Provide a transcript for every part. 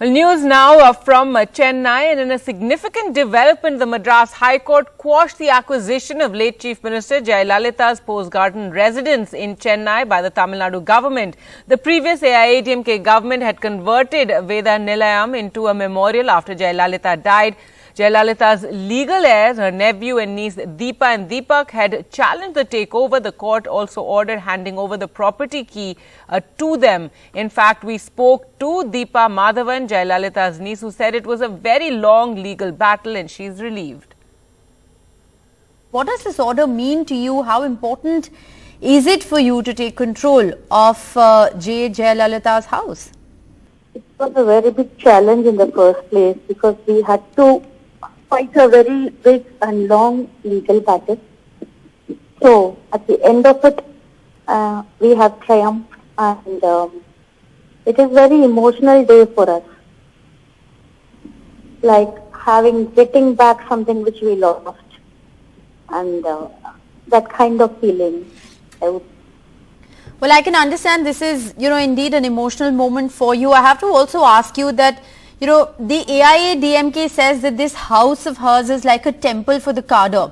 Well, news now from Chennai, and in a significant development, the Madras High Court quashed the acquisition of late Chief Minister Jayalalitha's Post Garden residence in Chennai by the Tamil Nadu government. The previous AIADMK government had converted Veda Nilayam into a memorial after Jayalalitha died. Jayalalitha's legal heirs, her nephew and niece Deepa and Deepak, had challenged the takeover. The court also ordered handing over the property key to them. In fact, we spoke to Deepa Madhavan, Jayalalitha's niece, who said it was a very long legal battle and she's relieved. What does this order mean to you? How important is it for you to take control of Jayalalitha's house? It was a very big challenge in the first place because we had to fight a very big and long legal battle. So at the end of it, we have triumphed, and it is very emotional day for us. Like getting back something which we lost, and that kind of feeling, I would. Well, I can understand this is, indeed an emotional moment for you. I have to also ask you that, the AIADMK says that this house of hers is like a temple for the cadre.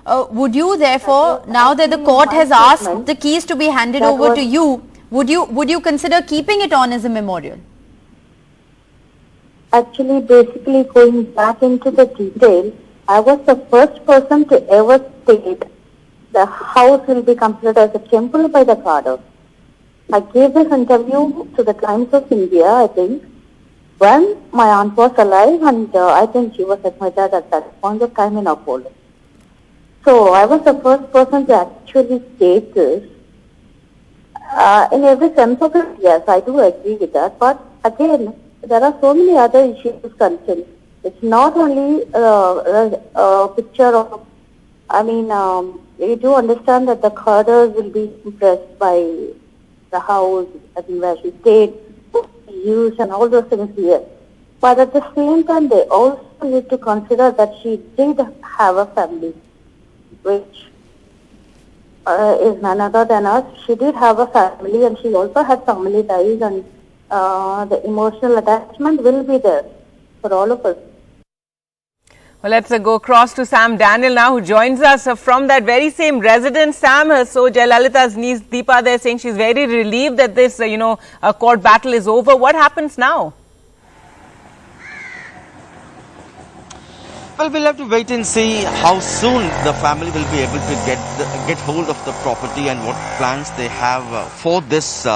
Would you therefore, now that the court has asked the keys to be handed over to you, would you consider keeping it on as a memorial? Actually, basically going back into the detail, I was the first person to ever state the house will be considered as a temple by the cadre. I gave this interview to the Times of India, I think, when my aunt was alive, and I think she was at my dad at that point of time in Apollo. So I was the first person to actually state this. In every sense of it, yes, I do agree with that. But again, there are so many other issues concerned. It's not only a picture of, we do understand that the cadres will be impressed by the house and where she stayed, used and all those things here. But at the same time, they also need to consider that she did have a family, which is none other than us. She did have a family, and she also had family ties, and the emotional attachment will be there for all of us. Well, let's go across to Sam Daniel now, who joins us from that very same residence. Sam, so Jayalalitha's niece Deepa there saying she's very relieved that this, court battle is over. What happens now? Well, we'll have to wait and see how soon the family will be able to get hold of the property and what plans they have for this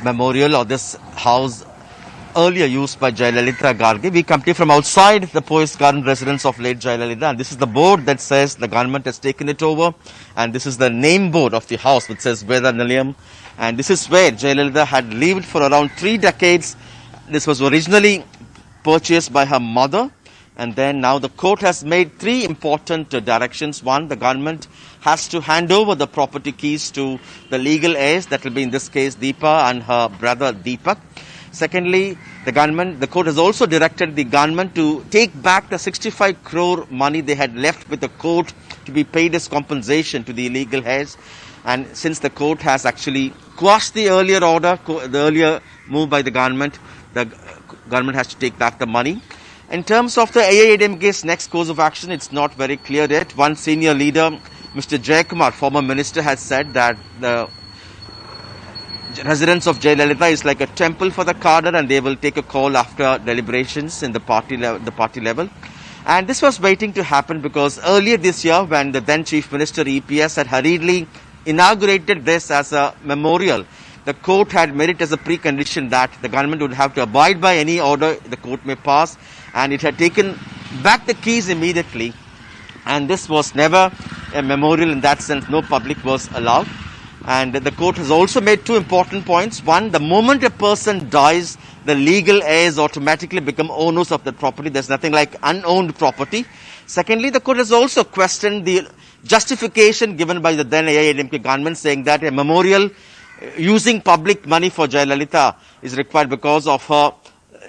memorial or this house earlier used by Jayalalitha Garge. We come to you from outside the Post Garden residence of late Jayalalitha, and this is the board that says the government has taken it over, and this is the name board of the house which says Veda Nilayam, and this is where Jayalalitha had lived for around 3 decades. This was originally purchased by her mother, and then now the court has made 3 important directions. One, the government has to hand over the property keys to the legal heirs, that will be in this case Deepa and her brother Deepak. Secondly, the court has also directed the government to take back the 65 crore money they had left with the court to be paid as compensation to the legal heirs. And since the court has actually quashed the earlier order, the earlier move by the government has to take back the money. In terms of the AIADMK's next course of action, it's not very clear yet. One senior leader, Mr. Jayakumar, former minister, has said that the residence of Jayalalitha is like a temple for the cadre, and they will take a call after deliberations in the party level. And this was waiting to happen because earlier this year, when the then Chief Minister EPS had hurriedly inaugurated this as a memorial, the court had made it as a precondition that the government would have to abide by any order the court may pass, and it had taken back the keys immediately. And this was never a memorial in that sense. No public was allowed. And the court has also made 2 important points. One, the moment a person dies, the legal heirs automatically become owners of the property. There's nothing like unowned property. Secondly, the court has also questioned the justification given by the then AIADMK government, saying that a memorial using public money for Jayalalitha is required because of her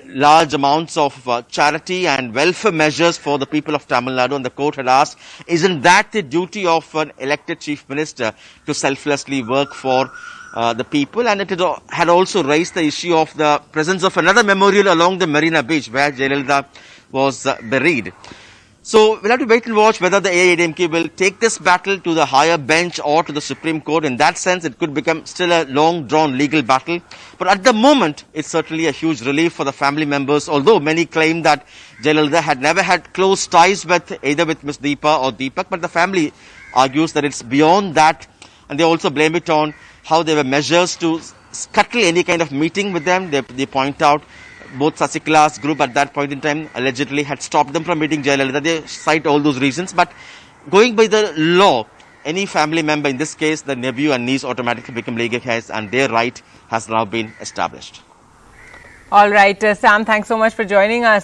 large amounts of charity and welfare measures for the people of Tamil Nadu, and the court had asked, isn't that the duty of an elected chief minister to selflessly work for the people, and it had also raised the issue of the presence of another memorial along the Marina Beach where Jayalalitha was buried. So we'll have to wait and watch whether the AIADMK will take this battle to the higher bench or to the Supreme Court. In that sense, it could become still a long-drawn legal battle. But at the moment, it's certainly a huge relief for the family members, although many claim that Jayalalitha had never had close ties with either with Ms. Deepa or Deepak, but the family argues that it's beyond that, and they also blame it on how there were measures to scuttle any kind of meeting with them. They point out both Sasikala's group at that point in time allegedly had stopped them from meeting Jayalalitha. They cite all those reasons, but going by the law, any family member, in this case the nephew and niece, automatically become legal heirs, and their right has now been established. All right, Sam, thanks so much for joining us.